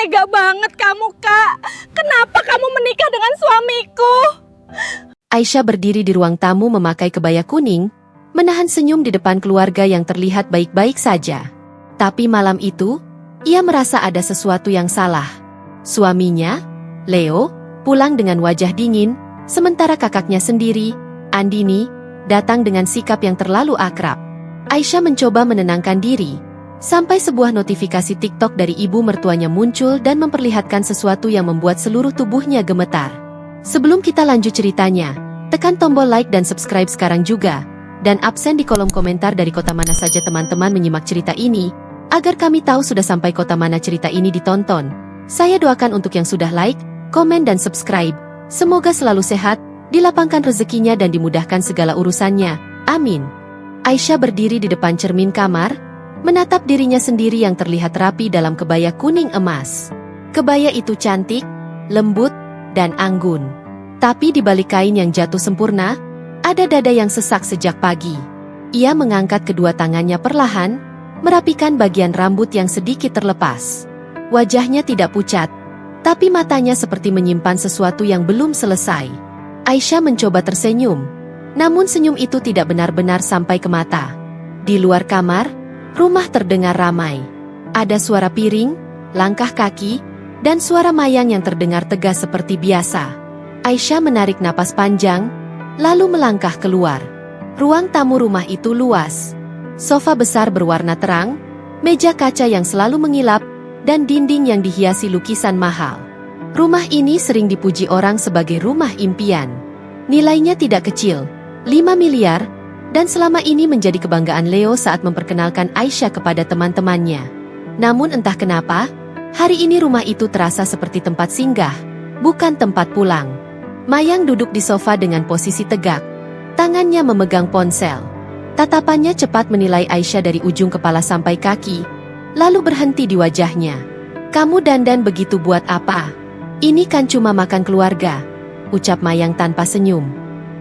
Tega banget kamu, Kak. Kenapa kamu menikah dengan suamiku? Aisyah berdiri di ruang tamu memakai kebaya kuning, menahan senyum di depan keluarga yang terlihat baik-baik saja. Tapi malam itu, ia merasa ada sesuatu yang salah. Suaminya, Leo, pulang dengan wajah dingin, sementara kakaknya sendiri, Andini, datang dengan sikap yang terlalu akrab. Aisyah mencoba menenangkan diri, sampai sebuah notifikasi TikTok dari ibu mertuanya muncul dan memperlihatkan sesuatu yang membuat seluruh tubuhnya gemetar. Sebelum kita lanjut ceritanya, tekan tombol like dan subscribe sekarang juga, dan absen di kolom komentar dari kota mana saja teman-teman menyimak cerita ini, agar kami tahu sudah sampai kota mana cerita ini ditonton. Saya doakan untuk yang sudah like, komen dan subscribe, semoga selalu sehat, dilapangkan rezekinya dan dimudahkan segala urusannya, amin. Aisyah berdiri di depan cermin kamar, menatap dirinya sendiri yang terlihat rapi dalam kebaya kuning emas. Kebaya itu cantik, lembut, dan anggun. Tapi di balik kain yang jatuh sempurna, ada dada yang sesak sejak pagi. Ia mengangkat kedua tangannya perlahan, merapikan bagian rambut yang sedikit terlepas. Wajahnya tidak pucat, tapi matanya seperti menyimpan sesuatu yang belum selesai. Aisyah mencoba tersenyum, namun senyum itu tidak benar-benar sampai ke mata. Di luar kamar, rumah terdengar ramai. Ada suara piring, langkah kaki, dan suara Mayang yang terdengar tegas seperti biasa. Aisyah menarik napas panjang, lalu melangkah keluar. Ruang tamu rumah itu luas. Sofa besar berwarna terang, meja kaca yang selalu mengilap, dan dinding yang dihiasi lukisan mahal. Rumah ini sering dipuji orang sebagai rumah impian. Nilainya tidak kecil, 5 miliar, dan selama ini menjadi kebanggaan Leo saat memperkenalkan Aisyah kepada teman-temannya. Namun entah kenapa, hari ini rumah itu terasa seperti tempat singgah, bukan tempat pulang. Mayang duduk di sofa dengan posisi tegak, tangannya memegang ponsel. Tatapannya cepat menilai Aisyah dari ujung kepala sampai kaki, lalu berhenti di wajahnya. "Kamu dandan begitu buat apa? Ini kan cuma makan keluarga," ucap Mayang tanpa senyum.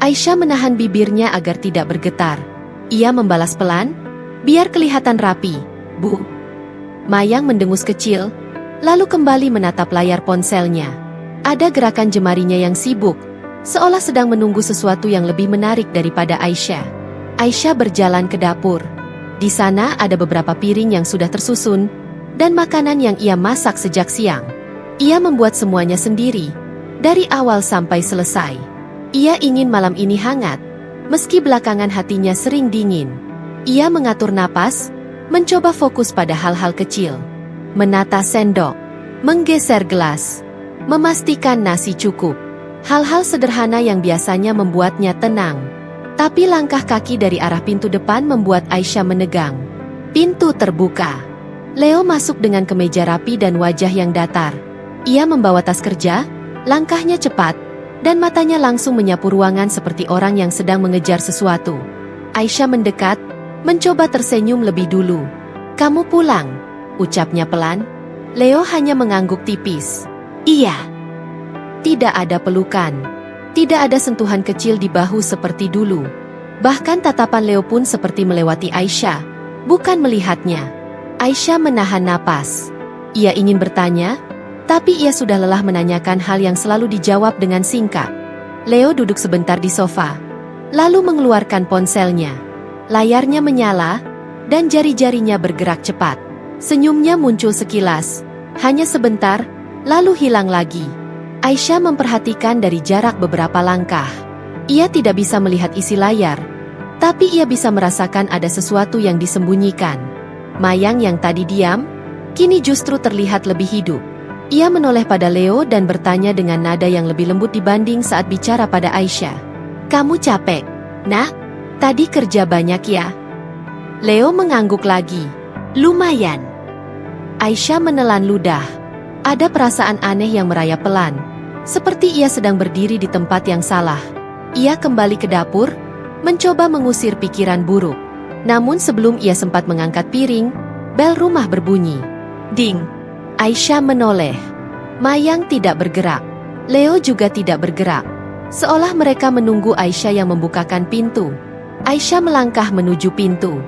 Aisyah menahan bibirnya agar tidak bergetar. Ia membalas pelan, "Biar kelihatan rapi, Bu." Mayang mendengus kecil, lalu kembali menatap layar ponselnya. Ada gerakan jemarinya yang sibuk, seolah sedang menunggu sesuatu yang lebih menarik daripada Aisyah. Aisyah berjalan ke dapur. Di sana ada beberapa piring yang sudah tersusun, dan makanan yang ia masak sejak siang. Ia membuat semuanya sendiri, dari awal sampai selesai. Ia ingin malam ini hangat, meski belakangan hatinya sering dingin. Ia mengatur napas, mencoba fokus pada hal-hal kecil. Menata sendok, menggeser gelas, memastikan nasi cukup. Hal-hal sederhana yang biasanya membuatnya tenang. Tapi langkah kaki dari arah pintu depan membuat Aisyah menegang. Pintu terbuka. Leo masuk dengan kemeja rapi dan wajah yang datar. Ia membawa tas kerja, langkahnya cepat, dan matanya langsung menyapu ruangan seperti orang yang sedang mengejar sesuatu. Aisyah mendekat, mencoba tersenyum lebih dulu. "Kamu pulang," ucapnya pelan. Leo hanya mengangguk tipis. "Iya." Tidak ada pelukan. Tidak ada sentuhan kecil di bahu seperti dulu. Bahkan tatapan Leo pun seperti melewati Aisyah, bukan melihatnya. Aisyah menahan napas. Ia ingin bertanya, tapi ia sudah lelah menanyakan hal yang selalu dijawab dengan singkat. Leo duduk sebentar di sofa, lalu mengeluarkan ponselnya. Layarnya menyala, dan jari-jarinya bergerak cepat. Senyumnya muncul sekilas, hanya sebentar, lalu hilang lagi. Aisyah memperhatikan dari jarak beberapa langkah. Ia tidak bisa melihat isi layar, tapi ia bisa merasakan ada sesuatu yang disembunyikan. Mayang yang tadi diam, kini justru terlihat lebih hidup. Ia menoleh pada Leo dan bertanya dengan nada yang lebih lembut dibanding saat bicara pada Aisyah. "Kamu capek, Nak? Tadi kerja banyak ya?" Leo mengangguk lagi. "Lumayan." Aisyah menelan ludah. Ada perasaan aneh yang merayap pelan, seperti ia sedang berdiri di tempat yang salah. Ia kembali ke dapur, mencoba mengusir pikiran buruk. Namun sebelum ia sempat mengangkat piring, bel rumah berbunyi. Ding! Aisyah menoleh. Mayang tidak bergerak. Leo juga tidak bergerak. Seolah mereka menunggu Aisyah yang membukakan pintu. Aisyah melangkah menuju pintu.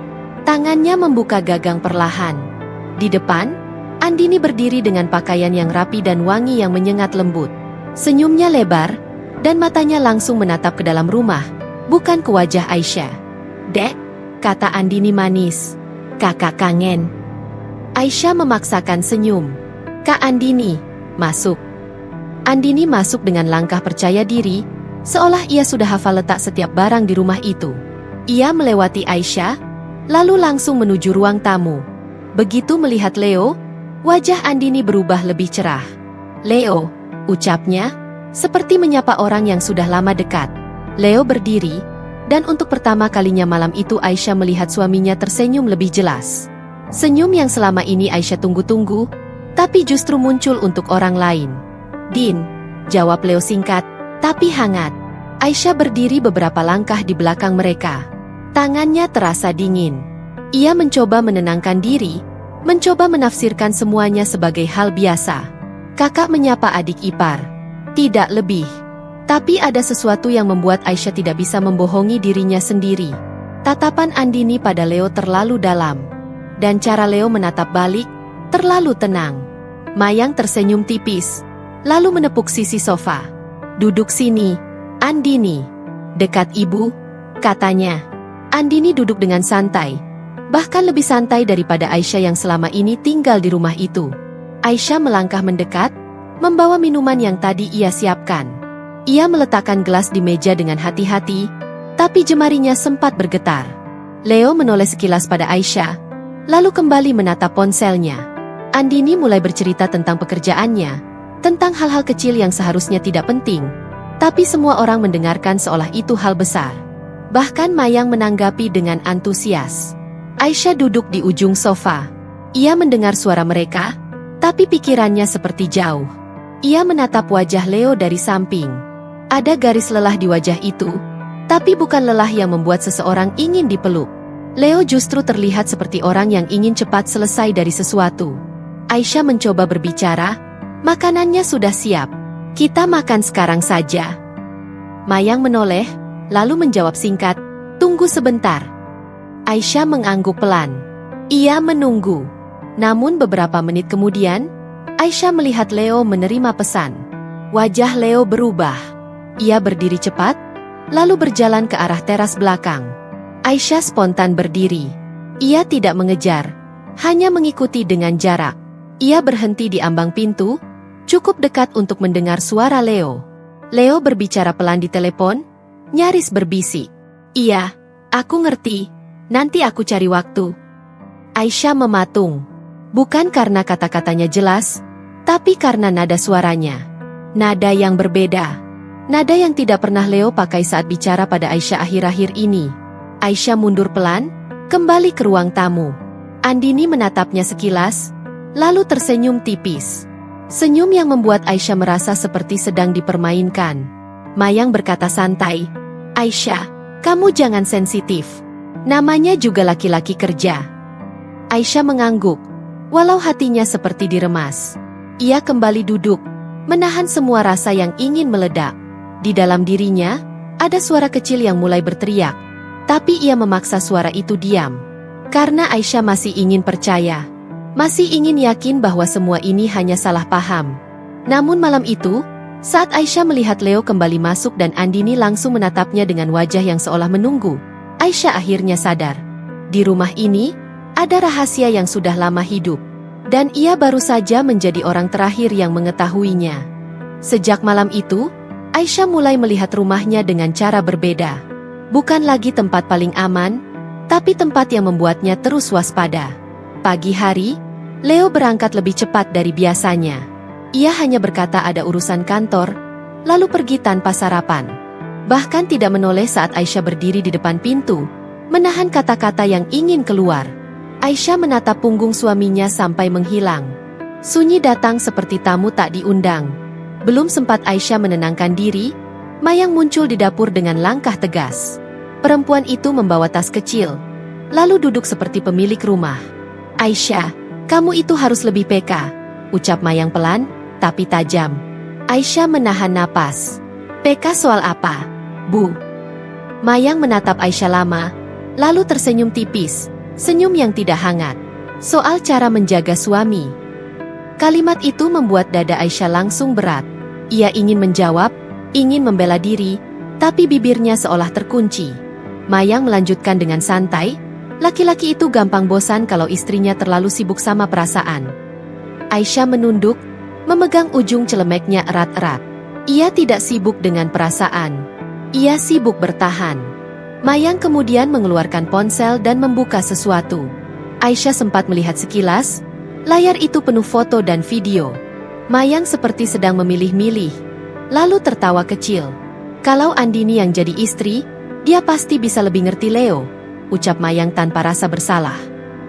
Tangannya membuka gagang perlahan. Di depan, Andini berdiri dengan pakaian yang rapi dan wangi yang menyengat lembut. Senyumnya lebar, dan matanya langsung menatap ke dalam rumah, bukan ke wajah Aisyah. "Dek," kata Andini manis. "Kakak kangen." Aisyah memaksakan senyum. "Kak Andini, masuk." Andini masuk dengan langkah percaya diri, seolah ia sudah hafal letak setiap barang di rumah itu. Ia melewati Aisyah, lalu langsung menuju ruang tamu. Begitu melihat Leo, wajah Andini berubah lebih cerah. "Leo," ucapnya, seperti menyapa orang yang sudah lama dekat. Leo berdiri, dan untuk pertama kalinya malam itu Aisyah melihat suaminya tersenyum lebih jelas. Senyum yang selama ini Aisyah tunggu-tunggu, tapi justru muncul untuk orang lain. "Din," jawab Leo singkat, tapi hangat. Aisyah berdiri beberapa langkah di belakang mereka. Tangannya terasa dingin. Ia mencoba menenangkan diri, mencoba menafsirkan semuanya sebagai hal biasa. Kakak menyapa adik ipar. Tidak lebih. Tapi ada sesuatu yang membuat Aisyah tidak bisa membohongi dirinya sendiri. Tatapan Andini pada Leo terlalu dalam. Dan cara Leo menatap balik, terlalu tenang. Mayang tersenyum tipis, lalu menepuk sisi sofa. "Duduk sini, Andini. Dekat ibu," katanya. Andini duduk dengan santai. Bahkan lebih santai daripada Aisyah yang selama ini tinggal di rumah itu. Aisyah melangkah mendekat, membawa minuman yang tadi ia siapkan. Ia meletakkan gelas di meja dengan hati-hati, tapi jemarinya sempat bergetar. Leo menoleh sekilas pada Aisyah, lalu kembali menatap ponselnya. Andini mulai bercerita tentang pekerjaannya, tentang hal-hal kecil yang seharusnya tidak penting, tapi semua orang mendengarkan seolah itu hal besar. Bahkan Mayang menanggapi dengan antusias. Aisyah duduk di ujung sofa. Ia mendengar suara mereka, tapi pikirannya seperti jauh. Ia menatap wajah Leo dari samping. Ada garis lelah di wajah itu, tapi bukan lelah yang membuat seseorang ingin dipeluk. Leo justru terlihat seperti orang yang ingin cepat selesai dari sesuatu. Aisyah mencoba berbicara, "Makanannya sudah siap. Kita makan sekarang saja." Mayang menoleh, lalu menjawab singkat, "Tunggu sebentar." Aisyah mengangguk pelan. Ia menunggu. Namun beberapa menit kemudian, Aisyah melihat Leo menerima pesan. Wajah Leo berubah. Ia berdiri cepat, lalu berjalan ke arah teras belakang. Aisyah spontan berdiri. Ia tidak mengejar, hanya mengikuti dengan jarak. Ia berhenti di ambang pintu, cukup dekat untuk mendengar suara Leo. Leo berbicara pelan di telepon, nyaris berbisik. "Iya, aku ngerti. Nanti aku cari waktu." Aisyah mematung. Bukan karena kata-katanya jelas, tapi karena nada suaranya. Nada yang berbeda. Nada yang tidak pernah Leo pakai saat bicara pada Aisyah akhir-akhir ini. Aisyah mundur pelan, kembali ke ruang tamu. Andini menatapnya sekilas, lalu tersenyum tipis. Senyum yang membuat Aisyah merasa seperti sedang dipermainkan. Mayang berkata santai, "Aisyah, kamu jangan sensitif. Namanya juga laki-laki kerja." Aisyah mengangguk, walau hatinya seperti diremas. Ia kembali duduk, menahan semua rasa yang ingin meledak. Di dalam dirinya, ada suara kecil yang mulai berteriak, tapi ia memaksa suara itu diam. Karena Aisyah masih ingin percaya, masih ingin yakin bahwa semua ini hanya salah paham. Namun malam itu, saat Aisyah melihat Leo kembali masuk dan Andini langsung menatapnya dengan wajah yang seolah menunggu, Aisyah akhirnya sadar. Di rumah ini, ada rahasia yang sudah lama hidup. Dan ia baru saja menjadi orang terakhir yang mengetahuinya. Sejak malam itu, Aisyah mulai melihat rumahnya dengan cara berbeda. Bukan lagi tempat paling aman, tapi tempat yang membuatnya terus waspada. Pagi hari, Leo berangkat lebih cepat dari biasanya. Ia hanya berkata ada urusan kantor, lalu pergi tanpa sarapan. Bahkan tidak menoleh saat Aisyah berdiri di depan pintu, menahan kata-kata yang ingin keluar. Aisyah menatap punggung suaminya sampai menghilang. Sunyi datang seperti tamu tak diundang. Belum sempat Aisyah menenangkan diri, Mayang muncul di dapur dengan langkah tegas. Perempuan itu membawa tas kecil, lalu duduk seperti pemilik rumah. "Aisyah, kamu itu harus lebih peka," ucap Mayang pelan, tapi tajam. Aisyah menahan napas. "Peka soal apa, Bu?" Mayang menatap Aisyah lama, lalu tersenyum tipis. Senyum yang tidak hangat. "Soal cara menjaga suami." Kalimat itu membuat dada Aisyah langsung berat. Ia ingin menjawab, ingin membela diri, tapi bibirnya seolah terkunci. Mayang melanjutkan dengan santai, laki-laki itu gampang bosan kalau istrinya terlalu sibuk sama perasaan. Aisyah menunduk, memegang ujung celemeknya erat-erat. Ia tidak sibuk dengan perasaan. Ia sibuk bertahan. Mayang kemudian mengeluarkan ponsel dan membuka sesuatu. Aisyah sempat melihat sekilas, layar itu penuh foto dan video. Mayang seperti sedang memilih-milih, lalu tertawa kecil. Kalau Andini yang jadi istri, dia pasti bisa lebih ngerti Leo, ucap Mayang tanpa rasa bersalah.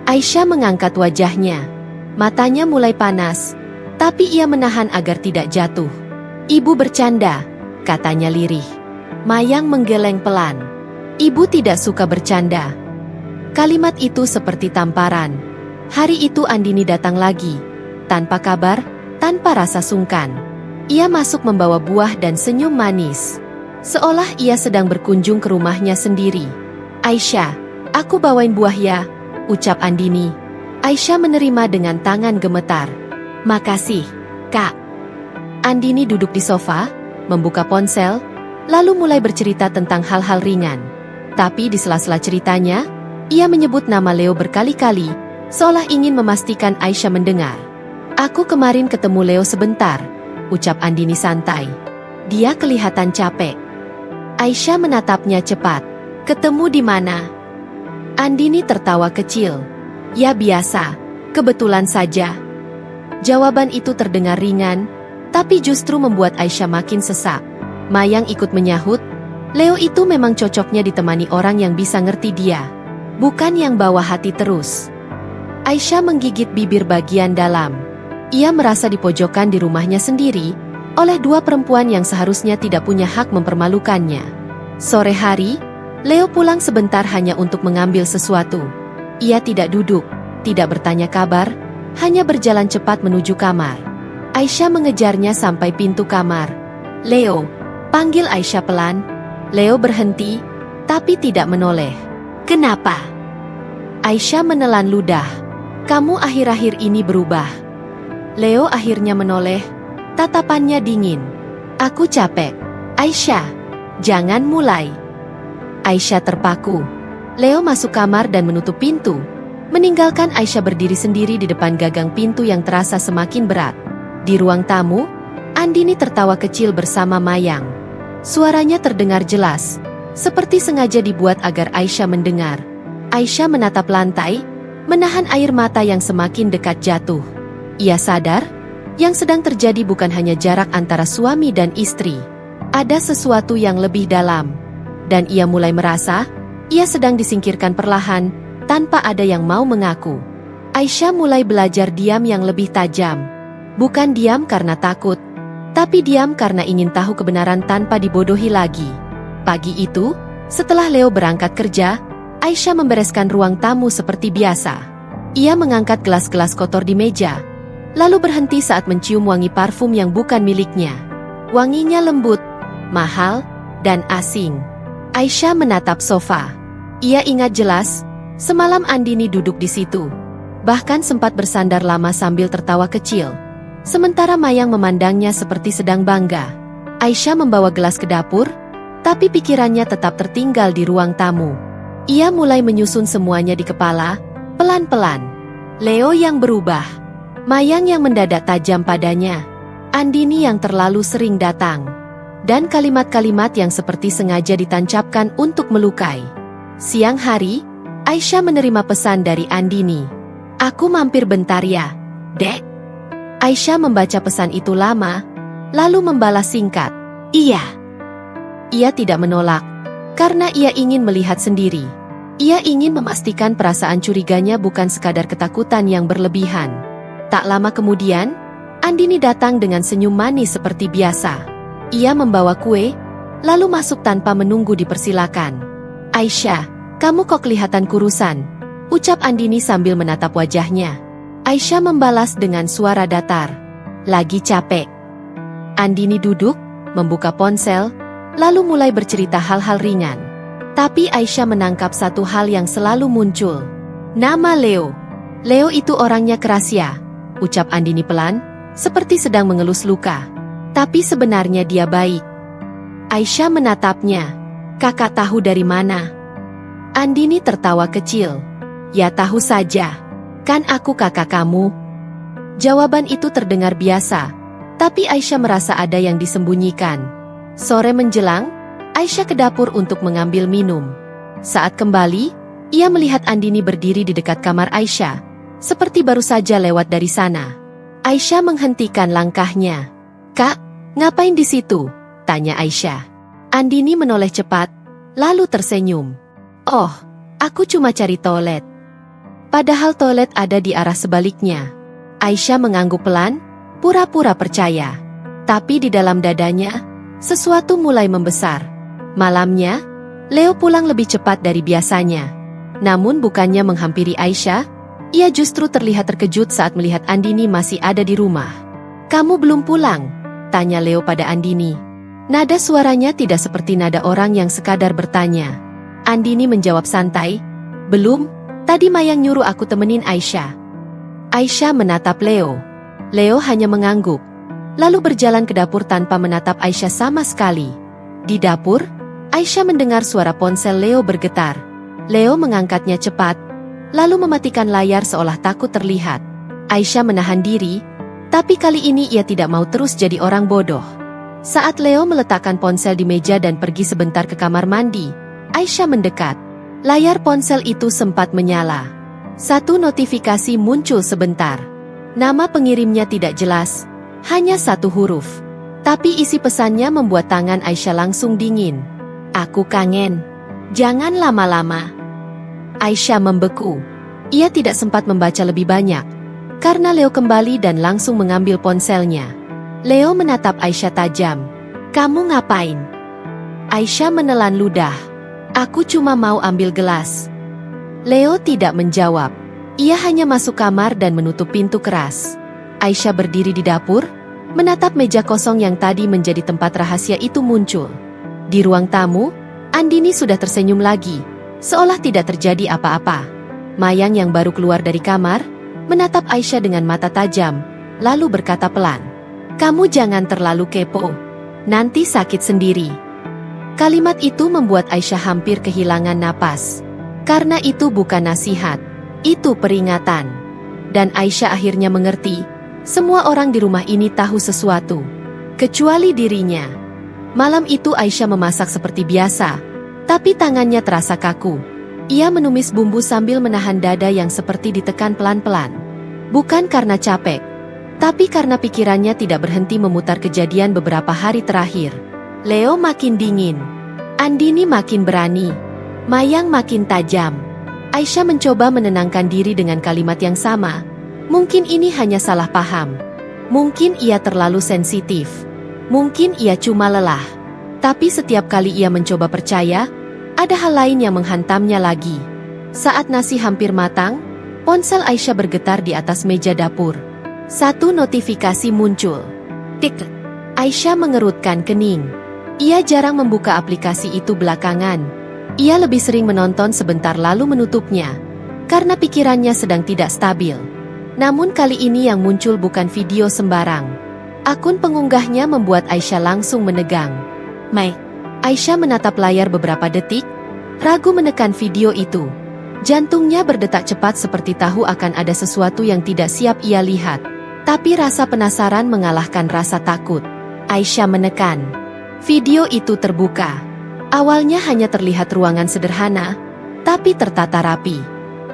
Aisyah mengangkat wajahnya. Matanya mulai panas, tapi ia menahan agar tidak jatuh. Ibu bercanda, katanya lirih. Mayang menggeleng pelan. Ibu tidak suka bercanda. Kalimat itu seperti tamparan. Hari itu Andini datang lagi, tanpa kabar, tanpa rasa sungkan. Ia masuk membawa buah dan senyum manis, seolah ia sedang berkunjung ke rumahnya sendiri. Aisyah, aku bawain buah ya, ucap Andini. Aisyah menerima dengan tangan gemetar. Makasih, Kak. Andini duduk di sofa, membuka ponsel, lalu mulai bercerita tentang hal-hal ringan. Tapi di sela-sela ceritanya, ia menyebut nama Leo berkali-kali, seolah ingin memastikan Aisyah mendengar. Aku kemarin ketemu Leo sebentar, ucap Andini santai. Dia kelihatan capek. Aisyah menatapnya cepat. Ketemu di mana? Andini tertawa kecil. Ya biasa, kebetulan saja. Jawaban itu terdengar ringan, tapi justru membuat Aisyah makin sesak. Mayang ikut menyahut, Leo itu memang cocoknya ditemani orang yang bisa ngerti dia, bukan yang bawa hati terus. Aisyah menggigit bibir bagian dalam. Ia merasa dipojokkan di rumahnya sendiri, oleh dua perempuan yang seharusnya tidak punya hak mempermalukannya. Sore hari, Leo pulang sebentar hanya untuk mengambil sesuatu. Ia tidak duduk, tidak bertanya kabar, hanya berjalan cepat menuju kamar. Aisyah mengejarnya sampai pintu kamar. Leo, panggil Aisyah pelan. Leo berhenti, tapi tidak menoleh. Kenapa? Aisyah menelan ludah. Kamu akhir-akhir ini berubah. Leo akhirnya menoleh, tatapannya dingin. Aku capek. Aisyah, jangan mulai. Aisyah terpaku. Leo masuk kamar dan menutup pintu, meninggalkan Aisyah berdiri sendiri di depan gagang pintu yang terasa semakin berat. Di ruang tamu, Andini tertawa kecil bersama Mayang. Suaranya terdengar jelas, seperti sengaja dibuat agar Aisyah mendengar. Aisyah menatap lantai, menahan air mata yang semakin dekat jatuh. Ia sadar, yang sedang terjadi bukan hanya jarak antara suami dan istri. Ada sesuatu yang lebih dalam. Dan ia mulai merasa, ia sedang disingkirkan perlahan, tanpa ada yang mau mengaku. Aisyah mulai belajar diam yang lebih tajam. Bukan diam karena takut, tapi diam karena ingin tahu kebenaran tanpa dibodohi lagi. Pagi itu, setelah Leo berangkat kerja, Aisyah membereskan ruang tamu seperti biasa. Ia mengangkat gelas-gelas kotor di meja, lalu berhenti saat mencium wangi parfum yang bukan miliknya. Wanginya lembut, mahal, dan asing. Aisyah menatap sofa. Ia ingat jelas, semalam Andini duduk di situ. Bahkan sempat bersandar lama sambil tertawa kecil. Sementara Mayang memandangnya seperti sedang bangga. Aisyah membawa gelas ke dapur, tapi pikirannya tetap tertinggal di ruang tamu. Ia mulai menyusun semuanya di kepala, pelan-pelan. Leo yang berubah. Mayang yang mendadak tajam padanya. Andini yang terlalu sering datang. Dan kalimat-kalimat yang seperti sengaja ditancapkan untuk melukai. Siang hari, Aisyah menerima pesan dari Andini. Aku mampir bentar ya, Dek. Aisyah membaca pesan itu lama, lalu membalas singkat. Iya. Ia tidak menolak, karena ia ingin melihat sendiri. Ia ingin memastikan perasaan curiganya bukan sekadar ketakutan yang berlebihan. Tak lama kemudian, Andini datang dengan senyum manis seperti biasa. Ia membawa kue, lalu masuk tanpa menunggu dipersilakan. Aisyah, kamu kok kelihatan kurusan, ucap Andini sambil menatap wajahnya. Aisyah membalas dengan suara datar. Lagi capek. Andini duduk, membuka ponsel, lalu mulai bercerita hal-hal ringan. Tapi Aisyah menangkap satu hal yang selalu muncul. Nama Leo. Leo itu orangnya keras ya, ucap Andini pelan, seperti sedang mengelus luka. Tapi sebenarnya dia baik. Aisyah menatapnya. Kakak tahu dari mana? Andini tertawa kecil. Ya tahu saja. Kan aku kakak kamu. Jawaban itu terdengar biasa, tapi Aisyah merasa ada yang disembunyikan. Sore menjelang, Aisyah ke dapur untuk mengambil minum. Saat kembali, ia melihat Andini berdiri di dekat kamar Aisyah, seperti baru saja lewat dari sana. Aisyah menghentikan langkahnya. Kak, ngapain di situ? Tanya Aisyah. Andini menoleh cepat, lalu tersenyum. Oh, aku cuma cari toilet. Padahal toilet ada di arah sebaliknya. Aisyah mengangguk pelan, pura-pura percaya. Tapi di dalam dadanya, sesuatu mulai membesar. Malamnya, Leo pulang lebih cepat dari biasanya. Namun bukannya menghampiri Aisyah, ia justru terlihat terkejut saat melihat Andini masih ada di rumah. Kamu belum pulang? Tanya Leo pada Andini. Nada suaranya tidak seperti nada orang yang sekadar bertanya. Andini menjawab santai, belum, tadi Mayang nyuruh aku temenin Aisyah. Aisyah menatap Leo. Leo hanya mengangguk, lalu berjalan ke dapur tanpa menatap Aisyah sama sekali. Di dapur, Aisyah mendengar suara ponsel Leo bergetar. Leo mengangkatnya cepat, lalu mematikan layar seolah takut terlihat. Aisyah menahan diri, tapi kali ini ia tidak mau terus jadi orang bodoh. Saat Leo meletakkan ponsel di meja dan pergi sebentar ke kamar mandi, Aisyah mendekat. Layar ponsel itu sempat menyala. Satu notifikasi muncul sebentar. Nama pengirimnya tidak jelas, hanya satu huruf. Tapi isi pesannya membuat tangan Aisyah langsung dingin. Aku kangen. Jangan lama-lama. Aisyah membeku. Ia tidak sempat membaca lebih banyak, karena Leo kembali dan langsung mengambil ponselnya. Leo menatap Aisyah tajam. Kamu ngapain? Aisyah menelan ludah. Aku cuma mau ambil gelas. Leo tidak menjawab. Ia hanya masuk kamar dan menutup pintu keras. Aisyah berdiri di dapur, menatap meja kosong yang tadi menjadi tempat rahasia itu muncul. Di ruang tamu, Andini sudah tersenyum lagi, seolah tidak terjadi apa-apa. Mayang yang baru keluar dari kamar, menatap Aisyah dengan mata tajam, lalu berkata pelan. Kamu jangan terlalu kepo. Nanti sakit sendiri. Kalimat itu membuat Aisyah hampir kehilangan napas. Karena itu bukan nasihat, itu peringatan. Dan Aisyah akhirnya mengerti, semua orang di rumah ini tahu sesuatu, kecuali dirinya. Malam itu Aisyah memasak seperti biasa, tapi tangannya terasa kaku. Ia menumis bumbu sambil menahan dada yang seperti ditekan pelan-pelan. Bukan karena capek, tapi karena pikirannya tidak berhenti memutar kejadian beberapa hari terakhir. Leo makin dingin. Andini makin berani. Mayang makin tajam. Aisyah mencoba menenangkan diri dengan kalimat yang sama. Mungkin ini hanya salah paham. Mungkin ia terlalu sensitif. Mungkin ia cuma lelah. Tapi setiap kali ia mencoba percaya, ada hal lain yang menghantamnya lagi. Saat nasi hampir matang, ponsel Aisyah bergetar di atas meja dapur. Satu notifikasi muncul. Tik. Aisyah mengerutkan kening. Ia jarang membuka aplikasi itu belakangan. Ia lebih sering menonton sebentar lalu menutupnya, karena pikirannya sedang tidak stabil. Namun kali ini yang muncul bukan video sembarang. Akun pengunggahnya membuat Aisyah langsung menegang. Aisyah menatap layar beberapa detik, ragu menekan video itu. Jantungnya berdetak cepat seperti tahu akan ada sesuatu yang tidak siap ia lihat. Tapi rasa penasaran mengalahkan rasa takut. Aisyah menekan. Video itu terbuka. Awalnya hanya terlihat ruangan sederhana, tapi tertata rapi.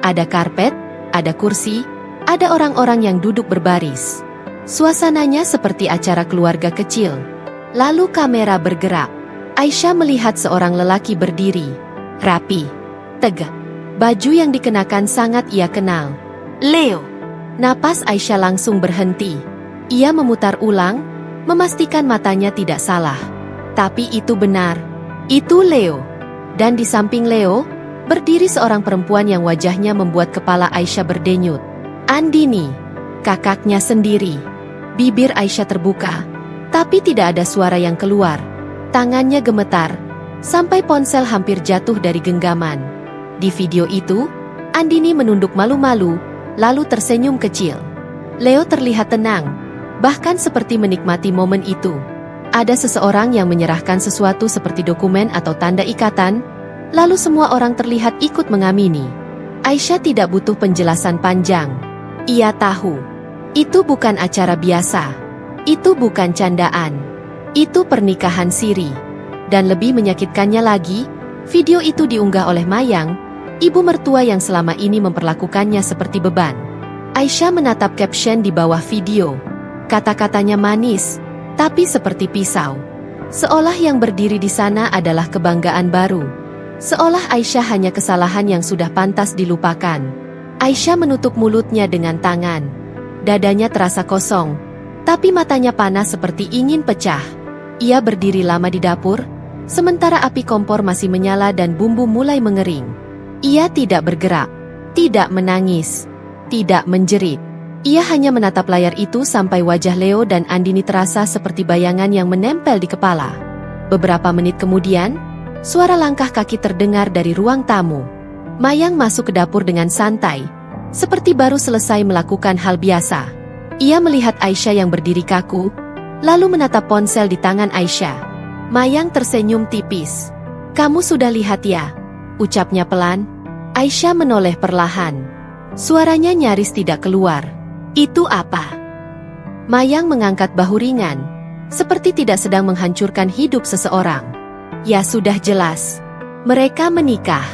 Ada karpet, ada kursi, ada orang-orang yang duduk berbaris. Suasananya seperti acara keluarga kecil. Lalu kamera bergerak. Aisyah melihat seorang lelaki berdiri. Rapi, tegak. Baju yang dikenakan sangat ia kenal. Leo. Napas Aisyah langsung berhenti. Ia memutar ulang, memastikan matanya tidak salah. Tapi itu benar. Itu Leo. Dan di samping Leo, berdiri seorang perempuan yang wajahnya membuat kepala Aisyah berdenyut. Andini, kakaknya sendiri. Bibir Aisyah terbuka, tapi tidak ada suara yang keluar. Tangannya gemetar, sampai ponsel hampir jatuh dari genggaman. Di video itu, Andini menunduk malu-malu, lalu tersenyum kecil. Leo terlihat tenang, bahkan seperti menikmati momen itu. Ada seseorang yang menyerahkan sesuatu seperti dokumen atau tanda ikatan, lalu semua orang terlihat ikut mengamini. Aisyah tidak butuh penjelasan panjang. Ia tahu, itu bukan acara biasa. Itu bukan candaan. Itu pernikahan siri. Dan lebih menyakitkannya lagi, video itu diunggah oleh Mayang, ibu mertua yang selama ini memperlakukannya seperti beban. Aisyah menatap caption di bawah video. Kata-katanya manis, tapi seperti pisau. Seolah yang berdiri di sana adalah kebanggaan baru. Seolah Aisyah hanya kesalahan yang sudah pantas dilupakan. Aisyah menutup mulutnya dengan tangan. Dadanya terasa kosong, tapi matanya panas seperti ingin pecah. Ia berdiri lama di dapur, sementara api kompor masih menyala dan bumbu mulai mengering. Ia tidak bergerak, tidak menangis, tidak menjerit. Ia hanya menatap layar itu sampai wajah Leo dan Andini terasa seperti bayangan yang menempel di kepala. Beberapa menit kemudian, suara langkah kaki terdengar dari ruang tamu. Mayang masuk ke dapur dengan santai, seperti baru selesai melakukan hal biasa. Ia melihat Aisyah yang berdiri kaku, lalu menatap ponsel di tangan Aisyah. Mayang tersenyum tipis. "Kamu sudah lihat ya?" ucapnya pelan. Aisyah menoleh perlahan. Suaranya nyaris tidak keluar. "Itu apa?" Mayang mengangkat bahu ringan, seperti tidak sedang menghancurkan hidup seseorang. "Ya sudah jelas. Mereka menikah."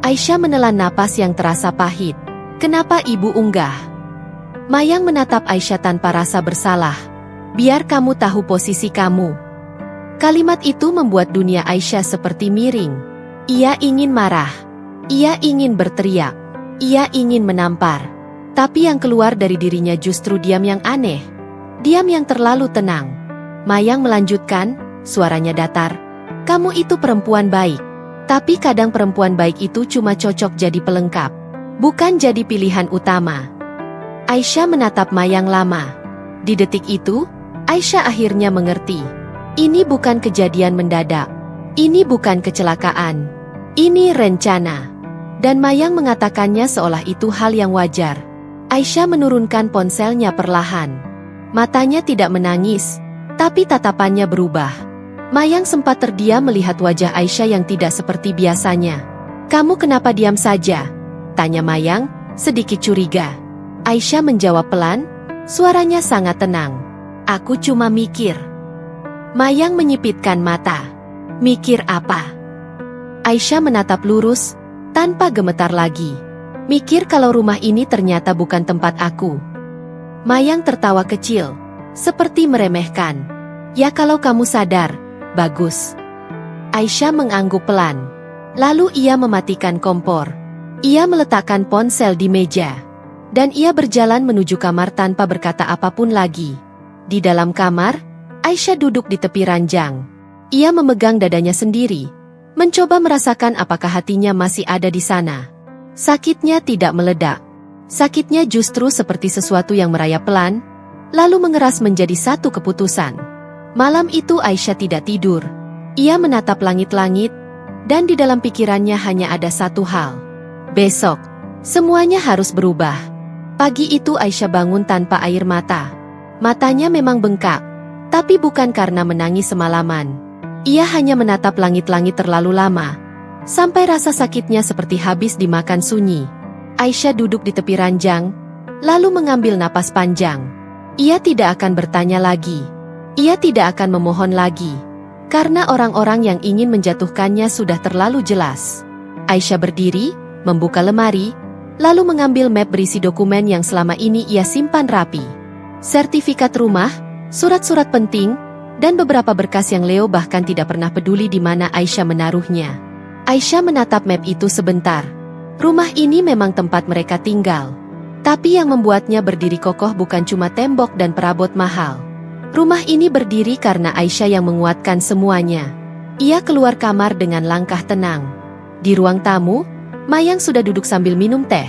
Aisyah menelan napas yang terasa pahit. "Kenapa ibu unggah?" Mayang menatap Aisyah tanpa rasa bersalah. "Biar kamu tahu posisi kamu." Kalimat itu membuat dunia Aisyah seperti miring. Ia ingin marah. Ia ingin berteriak. Ia ingin menampar. Tapi yang keluar dari dirinya justru diam yang aneh. Diam yang terlalu tenang. Mayang melanjutkan, suaranya datar. "Kamu itu perempuan baik. Tapi kadang perempuan baik itu cuma cocok jadi pelengkap, bukan jadi pilihan utama." Aisyah menatap Mayang lama. Di detik itu, Aisyah akhirnya mengerti. Ini bukan kejadian mendadak. Ini bukan kecelakaan. Ini rencana. Dan Mayang mengatakannya seolah itu hal yang wajar. Aisyah menurunkan ponselnya perlahan. Matanya tidak menangis, tapi tatapannya berubah. Mayang sempat terdiam melihat wajah Aisyah yang tidak seperti biasanya. "Kamu kenapa diam saja?" tanya Mayang, sedikit curiga. Aisyah menjawab pelan, suaranya sangat tenang. "Aku cuma mikir." Mayang menyipitkan mata. "Mikir apa?" Aisyah menatap lurus, tanpa gemetar lagi. "Mikir kalau rumah ini ternyata bukan tempat aku." Mayang tertawa kecil, seperti meremehkan. "Ya kalau kamu sadar, bagus." Aisyah mengangguk pelan. Lalu ia mematikan kompor. Ia meletakkan ponsel di meja. Dan ia berjalan menuju kamar tanpa berkata apapun lagi. Di dalam kamar, Aisyah duduk di tepi ranjang. Ia memegang dadanya sendiri, mencoba merasakan apakah hatinya masih ada di sana. Sakitnya tidak meledak. Sakitnya justru seperti sesuatu yang merayap pelan, lalu mengeras menjadi satu keputusan. Malam itu Aisyah tidak tidur. Ia menatap langit-langit, dan di dalam pikirannya hanya ada satu hal. Besok, semuanya harus berubah. Pagi itu Aisyah bangun tanpa air mata. Matanya memang bengkak, tapi bukan karena menangis semalaman. Ia hanya menatap langit-langit terlalu lama, sampai rasa sakitnya seperti habis dimakan sunyi. Aisyah duduk di tepi ranjang, lalu mengambil napas panjang. Ia tidak akan bertanya lagi. Ia tidak akan memohon lagi. Karena orang-orang yang ingin menjatuhkannya sudah terlalu jelas. Aisyah berdiri, membuka lemari, lalu mengambil map berisi dokumen yang selama ini ia simpan rapi. Sertifikat rumah, surat-surat penting, dan beberapa berkas yang Leo bahkan tidak pernah peduli di mana Aisyah menaruhnya. Aisyah menatap map itu sebentar. Rumah ini memang tempat mereka tinggal. Tapi yang membuatnya berdiri kokoh bukan cuma tembok dan perabot mahal. Rumah ini berdiri karena Aisyah yang menguatkan semuanya. Ia keluar kamar dengan langkah tenang. Di ruang tamu, Mayang sudah duduk sambil minum teh.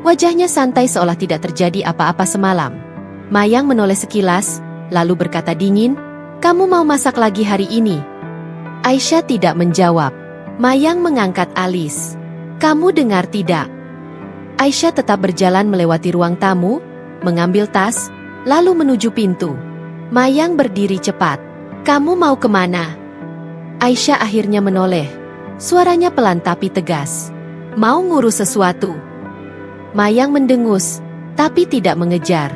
Wajahnya santai seolah tidak terjadi apa-apa semalam. Mayang menoleh sekilas, lalu berkata dingin, "Kamu mau masak lagi hari ini?" Aisyah tidak menjawab. Mayang mengangkat alis. "Kamu dengar tidak?" Aisyah tetap berjalan melewati ruang tamu, mengambil tas, lalu menuju pintu. Mayang berdiri cepat. "Kamu mau kemana?" Aisyah akhirnya menoleh. Suaranya pelan tapi tegas. "Mau ngurus sesuatu." Mayang mendengus, tapi tidak mengejar.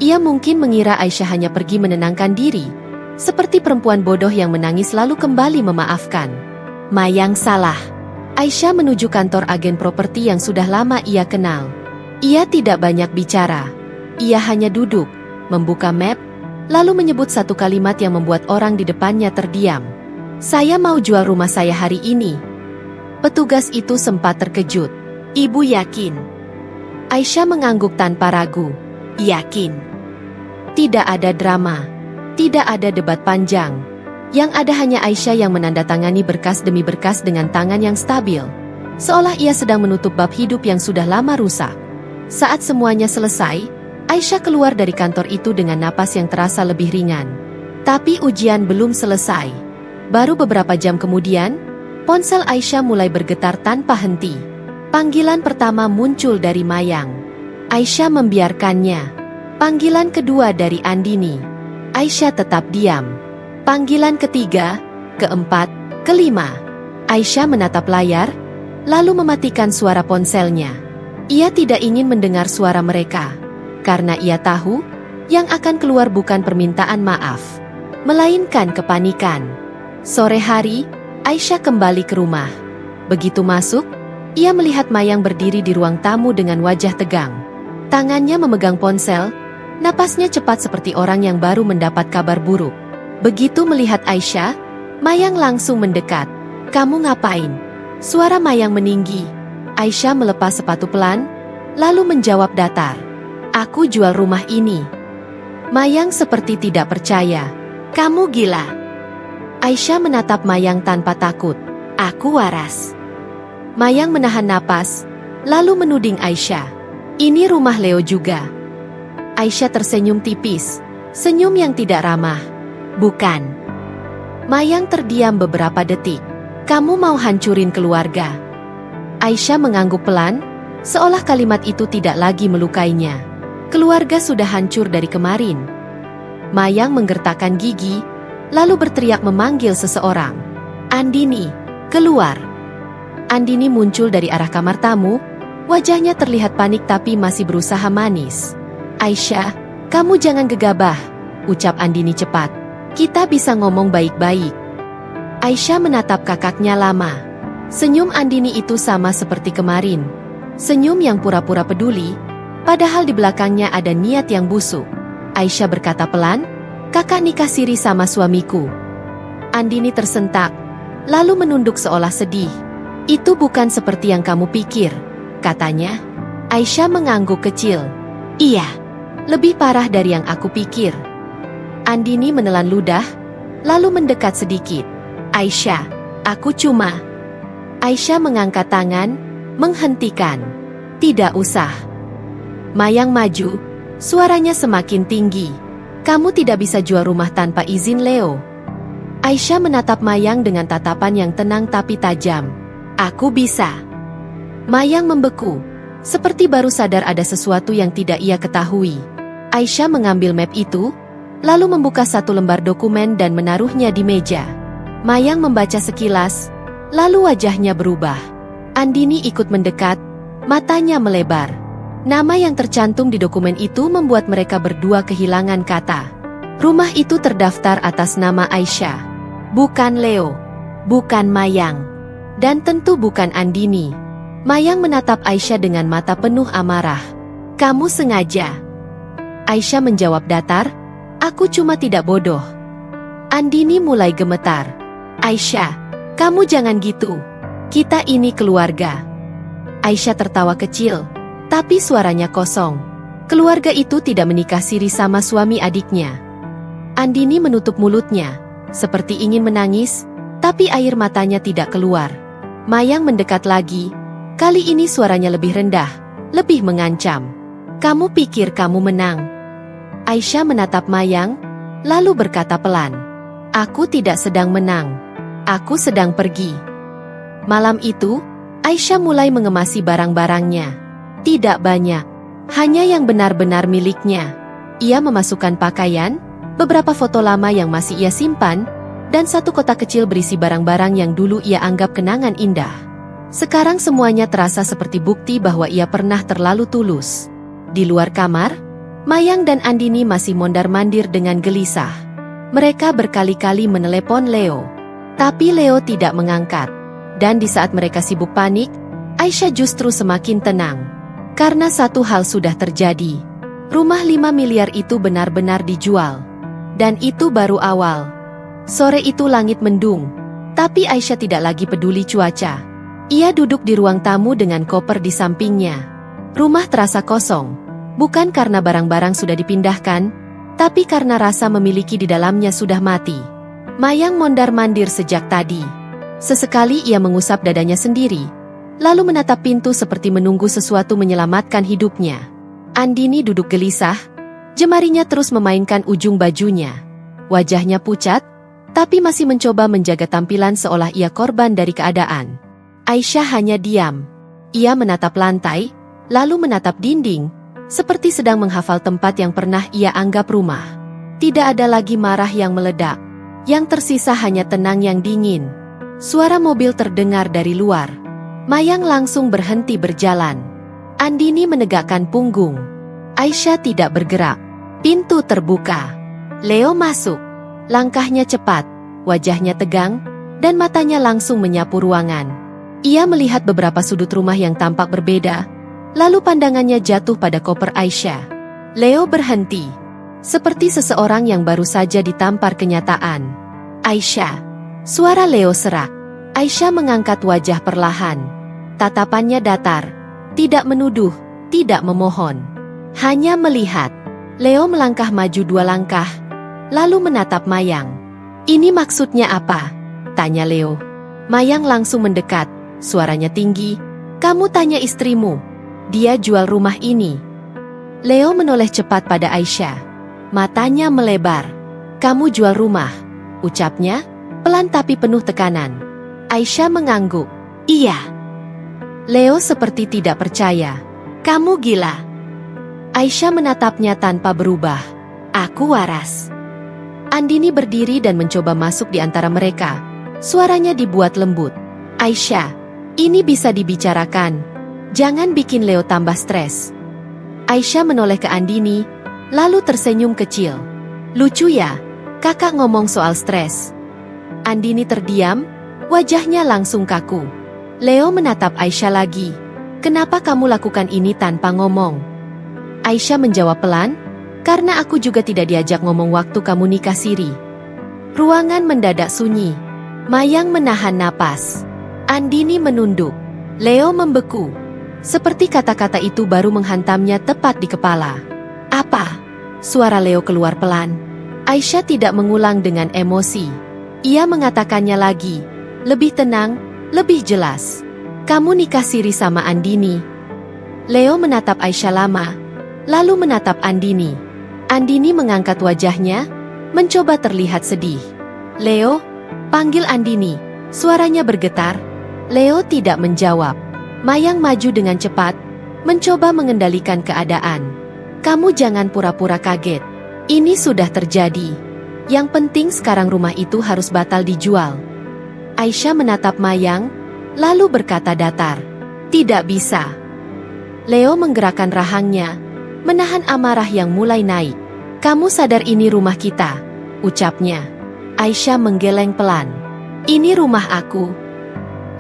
Ia mungkin mengira Aisyah hanya pergi menenangkan diri, seperti perempuan bodoh yang menangis lalu kembali memaafkan. Mayang salah. Aisyah menuju kantor agen properti yang sudah lama ia kenal. Ia tidak banyak bicara. Ia hanya duduk, membuka map, lalu menyebut satu kalimat yang membuat orang di depannya terdiam. "Saya mau jual rumah saya hari ini." Petugas itu sempat terkejut. "Ibu yakin?" Aisyah mengangguk tanpa ragu. "Yakin." Tidak ada drama. Tidak ada debat panjang. Yang ada hanya Aisyah yang menandatangani berkas demi berkas dengan tangan yang stabil. Seolah ia sedang menutup bab hidup yang sudah lama rusak. Saat semuanya selesai, Aisyah keluar dari kantor itu dengan napas yang terasa lebih ringan. Tapi ujian belum selesai. Baru beberapa jam kemudian, ponsel Aisyah mulai bergetar tanpa henti. Panggilan pertama muncul dari Mayang. Aisyah membiarkannya. Panggilan kedua dari Andini. Aisyah tetap diam. Panggilan ketiga, keempat, kelima. Aisyah menatap layar, lalu mematikan suara ponselnya. Ia tidak ingin mendengar suara mereka, karena ia tahu, yang akan keluar bukan permintaan maaf, melainkan kepanikan. Sore hari, Aisyah kembali ke rumah. Begitu masuk, ia melihat Mayang berdiri di ruang tamu dengan wajah tegang. Tangannya memegang ponsel, napasnya cepat seperti orang yang baru mendapat kabar buruk. Begitu melihat Aisyah, Mayang langsung mendekat. "Kamu ngapain?" Suara Mayang meninggi. Aisyah melepas sepatu pelan, lalu menjawab datar. "Aku jual rumah ini." Mayang seperti tidak percaya. "Kamu gila." Aisyah menatap Mayang tanpa takut. "Aku waras." Mayang menahan napas, lalu menuding Aisyah. "Ini rumah Leo juga." Aisyah tersenyum tipis, senyum yang tidak ramah. "Bukan." Mayang terdiam beberapa detik. "Kamu mau hancurin keluarga?" Aisyah mengangguk pelan, seolah kalimat itu tidak lagi melukainya. Keluarga sudah hancur dari kemarin. Mayang menggertakkan gigi, lalu berteriak memanggil seseorang. "Andini, keluar!" Andini muncul dari arah kamar tamu, wajahnya terlihat panik tapi masih berusaha manis. "Aisyah, kamu jangan gegabah," ucap Andini cepat. "Kita bisa ngomong baik-baik." Aisyah menatap kakaknya lama. Senyum Andini itu sama seperti kemarin. Senyum yang pura-pura peduli, padahal di belakangnya ada niat yang busuk. Aisyah berkata pelan, "Kakak nikah siri sama suamiku." Andini tersentak, lalu menunduk seolah sedih. "Itu bukan seperti yang kamu pikir," katanya. Aisyah mengangguk kecil. "Iya, lebih parah dari yang aku pikir." Andini menelan ludah, lalu mendekat sedikit. "Aisyah, aku cuma..." Aisyah mengangkat tangan, menghentikan. "Tidak usah." Mayang maju, suaranya semakin tinggi. "Kamu tidak bisa jual rumah tanpa izin Leo." Aisyah menatap Mayang dengan tatapan yang tenang tapi tajam. "Aku bisa." Mayang membeku, seperti baru sadar ada sesuatu yang tidak ia ketahui. Aisyah mengambil map itu, lalu membuka satu lembar dokumen dan menaruhnya di meja. Mayang membaca sekilas, lalu wajahnya berubah. Andini ikut mendekat, matanya melebar. Nama yang tercantum di dokumen itu membuat mereka berdua kehilangan kata. Rumah itu terdaftar atas nama Aisyah. Bukan Leo, bukan Mayang, dan tentu bukan Andini. Mayang menatap Aisyah dengan mata penuh amarah. "Kamu sengaja?" Aisyah menjawab datar, "Aku cuma tidak bodoh." Andini mulai gemetar. "Aisyah, kamu jangan gitu. Kita ini keluarga." Aisyah tertawa kecil, tapi suaranya kosong. Keluarga itu tidak menikah siri sama suami adiknya. Andini menutup mulutnya, seperti ingin menangis, tapi air matanya tidak keluar. Mayang mendekat lagi, kali ini suaranya lebih rendah, lebih mengancam. "Kamu pikir kamu menang?" Aisyah menatap Mayang, lalu berkata pelan, "Aku tidak sedang menang. Aku sedang pergi." Malam itu, Aisyah mulai mengemasi barang-barangnya. Tidak banyak, Hanya yang benar-benar miliknya. Ia memasukkan pakaian, beberapa foto lama yang masih ia simpan, dan satu kotak kecil berisi barang-barang yang dulu ia anggap kenangan indah. Sekarang semuanya terasa seperti bukti bahwa ia pernah terlalu tulus. Di luar kamar, Mayang dan Andini masih mondar-mandir dengan gelisah. Mereka berkali-kali menelepon Leo, tapi Leo tidak mengangkat. Dan di saat mereka sibuk panik, Aisyah justru semakin tenang. Karena satu hal sudah terjadi. Rumah 5 miliar itu benar-benar dijual. Dan itu baru awal. Sore itu langit mendung, tapi Aisyah tidak lagi peduli cuaca. Ia duduk di ruang tamu dengan koper di sampingnya. Rumah terasa kosong, bukan karena barang-barang sudah dipindahkan, tapi karena rasa memiliki di dalamnya sudah mati. Mayang mondar-mandir sejak tadi. Sesekali ia mengusap dadanya sendiri, lalu menatap pintu seperti menunggu sesuatu menyelamatkan hidupnya. Andini duduk gelisah, jemarinya terus memainkan ujung bajunya. Wajahnya pucat, tapi masih mencoba menjaga tampilan seolah ia korban dari keadaan. Aisyah hanya diam. Ia menatap lantai, lalu menatap dinding, seperti sedang menghafal tempat yang pernah ia anggap rumah. Tidak ada lagi marah yang meledak. Yang tersisa hanya tenang yang dingin. Suara mobil terdengar dari luar. Mayang langsung berhenti berjalan. Andini menegakkan punggung. Aisyah tidak bergerak. Pintu terbuka. Leo masuk. Langkahnya cepat, wajahnya tegang, dan matanya langsung menyapu ruangan. Ia melihat beberapa sudut rumah yang tampak berbeda, lalu pandangannya jatuh pada koper Aisyah. Leo berhenti, seperti seseorang yang baru saja ditampar kenyataan. Aisyah. Suara Leo serak. Aisyah mengangkat wajah perlahan. Tatapannya datar. Tidak menuduh, tidak memohon. Hanya melihat. Leo melangkah maju 2 langkah, lalu menatap Mayang. "Ini maksudnya apa?" tanya Leo. Mayang langsung mendekat, suaranya tinggi. "Kamu tanya istrimu. Dia jual rumah ini." Leo menoleh cepat pada Aisyah. Matanya melebar. "Kamu jual rumah?" ucapnya, pelan tapi penuh tekanan. Aisyah mengangguk. "Iya." Leo seperti tidak percaya. "Kamu gila." Aisyah menatapnya tanpa berubah. "Aku waras." Andini berdiri dan mencoba masuk di antara mereka. Suaranya dibuat lembut. "Aisyah, ini bisa dibicarakan. Jangan bikin Leo tambah stres." Aisyah menoleh ke Andini, lalu tersenyum kecil. "Lucu ya, kakak ngomong soal stres." Andini terdiam, wajahnya langsung kaku. Leo menatap Aisyah lagi. "Kenapa kamu lakukan ini tanpa ngomong?" Aisyah menjawab pelan, "Karena aku juga tidak diajak ngomong waktu kamu nikah siri." Ruangan mendadak sunyi. Mayang menahan napas. Andini menunduk. Leo membeku. Seperti kata-kata itu baru menghantamnya tepat di kepala. "Apa?" suara Leo keluar pelan. Aisyah tidak mengulang dengan emosi. Ia mengatakannya lagi, lebih tenang, lebih jelas. "Kamu nikah siri sama Andini." Leo menatap Aisyah lama, lalu menatap Andini. Andini mengangkat wajahnya, mencoba terlihat sedih. "Leo, panggil Andini." Suaranya bergetar. Leo tidak menjawab. Mayang maju dengan cepat, mencoba mengendalikan keadaan. "Kamu jangan pura-pura kaget. Ini sudah terjadi. Yang penting sekarang rumah itu harus batal dijual." Aisyah menatap Mayang, lalu berkata datar, "Tidak bisa." Leo menggerakkan rahangnya, menahan amarah yang mulai naik. "Kamu sadar ini rumah kita?" ucapnya. Aisyah menggeleng pelan. "Ini rumah aku."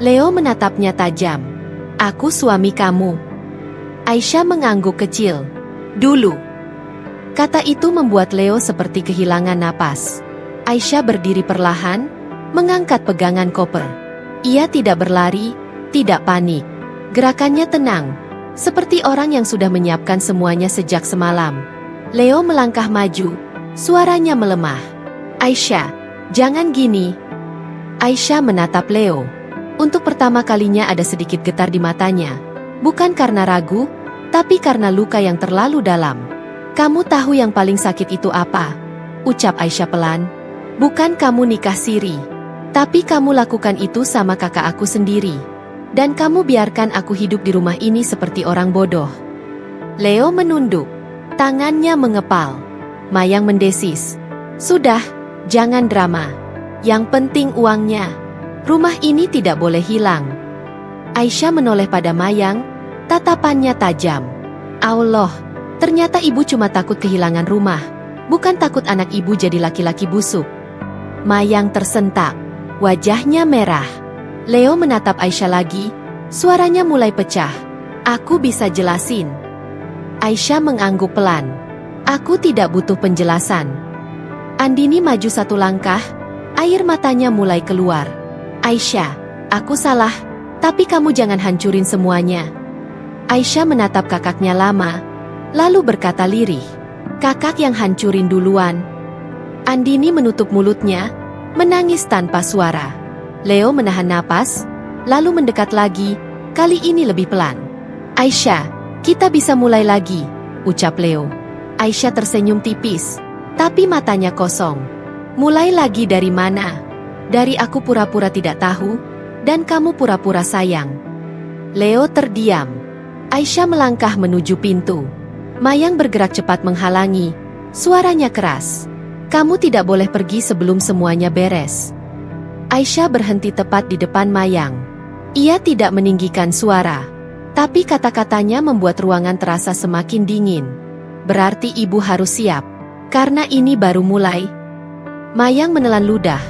Leo menatapnya tajam. "Aku suami kamu." Aisyah mengangguk kecil. "Dulu." Kata itu membuat Leo seperti kehilangan napas. Aisyah berdiri perlahan, mengangkat pegangan koper. Ia tidak berlari, tidak panik. Gerakannya tenang, seperti orang yang sudah menyiapkan semuanya sejak semalam. Leo melangkah maju, suaranya melemah. "Aisyah, jangan gini." Aisyah menatap Leo. Untuk pertama kalinya ada sedikit getar di matanya. Bukan karena ragu, tapi karena luka yang terlalu dalam. "Kamu tahu yang paling sakit itu apa?" ucap Aisyah pelan. "Bukan kamu nikah siri. Tapi kamu lakukan itu sama kakak aku sendiri. Dan kamu biarkan aku hidup di rumah ini seperti orang bodoh." Leo menunduk. Tangannya mengepal. Mayang mendesis. Sudah, jangan drama. Yang penting uangnya. Rumah ini tidak boleh hilang. Aisyah menoleh pada Mayang, tatapannya tajam. Allah, ternyata ibu cuma takut kehilangan rumah, bukan takut anak ibu jadi laki-laki busuk. Mayang tersentak, wajahnya merah. Leo menatap Aisyah lagi, suaranya mulai pecah. Aku bisa jelasin. Aisyah mengangguk pelan. Aku tidak butuh penjelasan. Andini maju satu langkah, air matanya mulai keluar. Aisyah, aku salah, tapi kamu jangan hancurin semuanya. Aisyah menatap kakaknya lama, lalu berkata lirih. Kakak yang hancurin duluan. Andini menutup mulutnya, menangis tanpa suara. Leo menahan napas, lalu mendekat lagi, kali ini lebih pelan. Aisyah, kita bisa mulai lagi, ucap Leo. Aisyah tersenyum tipis, tapi matanya kosong. Mulai lagi dari mana? Dari aku pura-pura tidak tahu, dan kamu pura-pura sayang. Leo terdiam. Aisyah melangkah menuju pintu. Mayang bergerak cepat menghalangi, suaranya keras. Kamu tidak boleh pergi sebelum semuanya beres. Aisyah berhenti tepat di depan Mayang. Ia tidak meninggikan suara, tapi kata-katanya membuat ruangan terasa semakin dingin. Berarti ibu harus siap, karena ini baru mulai. Mayang menelan ludah,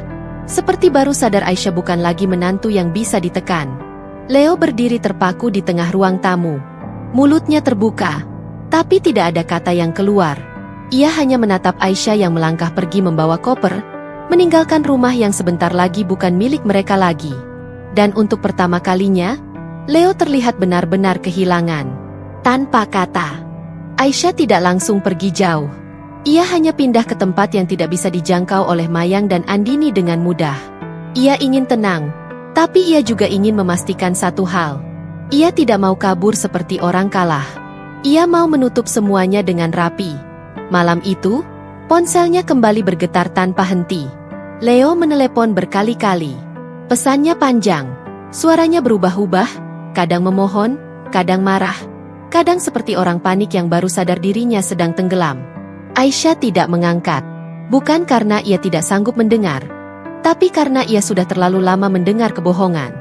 seperti baru sadar Aisyah bukan lagi menantu yang bisa ditekan. Leo berdiri terpaku di tengah ruang tamu. Mulutnya terbuka, tapi tidak ada kata yang keluar. Ia hanya menatap Aisyah yang melangkah pergi membawa koper, meninggalkan rumah yang sebentar lagi bukan milik mereka lagi. Dan untuk pertama kalinya, Leo terlihat benar-benar kehilangan. Tanpa kata, Aisyah tidak langsung pergi jauh. Ia hanya pindah ke tempat yang tidak bisa dijangkau oleh Mayang dan Andini dengan mudah. Ia ingin tenang, tapi ia juga ingin memastikan satu hal. Ia tidak mau kabur seperti orang kalah. Ia mau menutup semuanya dengan rapi. Malam itu, ponselnya kembali bergetar tanpa henti. Leo menelepon berkali-kali. Pesannya panjang, suaranya berubah-ubah, kadang memohon, kadang marah, kadang seperti orang panik yang baru sadar dirinya sedang tenggelam. Aisyah tidak mengangkat, bukan karena ia tidak sanggup mendengar, tapi karena ia sudah terlalu lama mendengar kebohongan.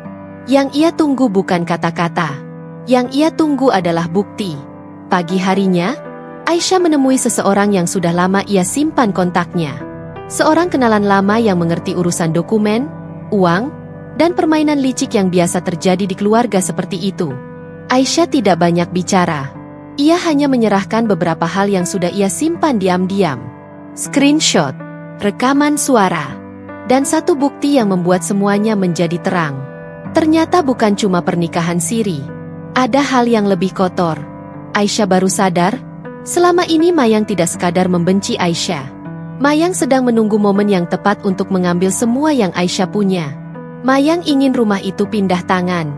Yang ia tunggu bukan kata-kata, yang ia tunggu adalah bukti. Pagi harinya, Aisyah menemui seseorang yang sudah lama ia simpan kontaknya. Seorang kenalan lama yang mengerti urusan dokumen, uang, dan permainan licik yang biasa terjadi di keluarga seperti itu. Aisyah tidak banyak bicara. Ia hanya menyerahkan beberapa hal yang sudah ia simpan diam-diam. Screenshot, rekaman suara, dan satu bukti yang membuat semuanya menjadi terang. Ternyata bukan cuma pernikahan siri. Ada hal yang lebih kotor. Aisyah baru sadar, selama ini Mayang tidak sekadar membenci Aisyah. Mayang sedang menunggu momen yang tepat untuk mengambil semua yang Aisyah punya. Mayang ingin rumah itu pindah tangan.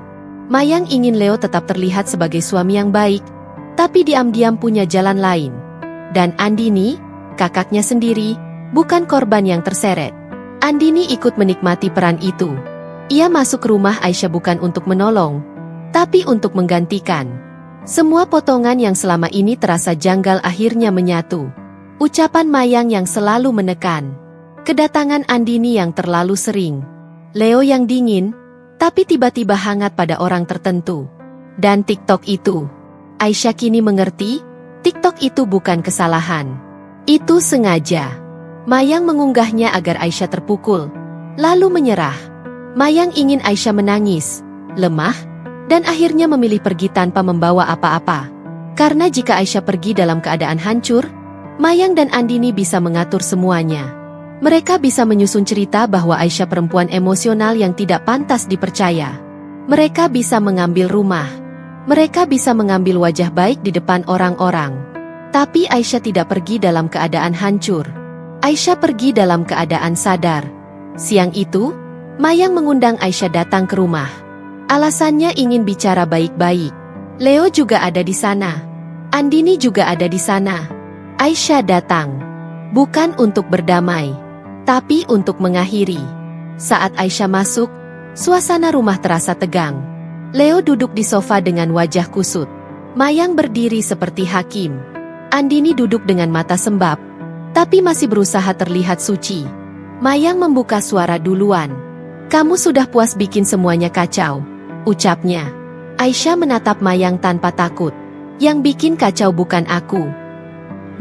Mayang ingin Leo tetap terlihat sebagai suami yang baik, tapi diam-diam punya jalan lain. Dan Andini, kakaknya sendiri, bukan korban yang terseret. Andini ikut menikmati peran itu. Ia masuk ke rumah Aisyah bukan untuk menolong, tapi untuk menggantikan. Semua potongan yang selama ini terasa janggal akhirnya menyatu. Ucapan Mayang yang selalu menekan. Kedatangan Andini yang terlalu sering. Leo yang dingin, tapi tiba-tiba hangat pada orang tertentu. Dan TikTok itu. Aisyah kini mengerti, TikTok itu bukan kesalahan. Itu sengaja. Mayang mengunggahnya agar Aisyah terpukul, lalu menyerah. Mayang ingin Aisyah menangis, lemah, dan akhirnya memilih pergi tanpa membawa apa-apa. Karena jika Aisyah pergi dalam keadaan hancur, Mayang dan Andini bisa mengatur semuanya. Mereka bisa menyusun cerita bahwa Aisyah perempuan emosional yang tidak pantas dipercaya. Mereka bisa mengambil rumah. Mereka bisa mengambil wajah baik di depan orang-orang. Tapi Aisyah tidak pergi dalam keadaan hancur. Aisyah pergi dalam keadaan sadar. Siang itu, Mayang mengundang Aisyah datang ke rumah. Alasannya ingin bicara baik-baik. Leo juga ada di sana. Andini juga ada di sana. Aisyah datang, bukan untuk berdamai, tapi untuk mengakhiri. Saat Aisyah masuk, suasana rumah terasa tegang. Leo duduk di sofa dengan wajah kusut. Mayang berdiri seperti hakim. Andini duduk dengan mata sembab, tapi masih berusaha terlihat suci. Mayang membuka suara duluan. "Kamu sudah puas bikin semuanya kacau," ucapnya. Aisyah menatap Mayang tanpa takut. "Yang bikin kacau bukan aku."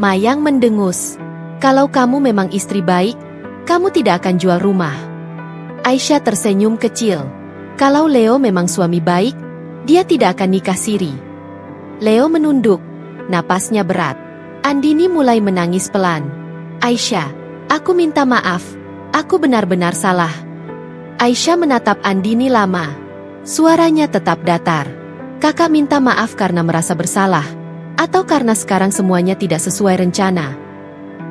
Mayang mendengus. "Kalau kamu memang istri baik, kamu tidak akan jual rumah." Aisyah tersenyum kecil. "Kalau Leo memang suami baik, dia tidak akan nikah siri." Leo menunduk. Napasnya berat. Andini mulai menangis pelan. "Aisyah, aku minta maaf. Aku benar-benar salah." Aisyah menatap Andini lama. Suaranya tetap datar. "Kakak minta maaf karena merasa bersalah, atau karena sekarang semuanya tidak sesuai rencana?"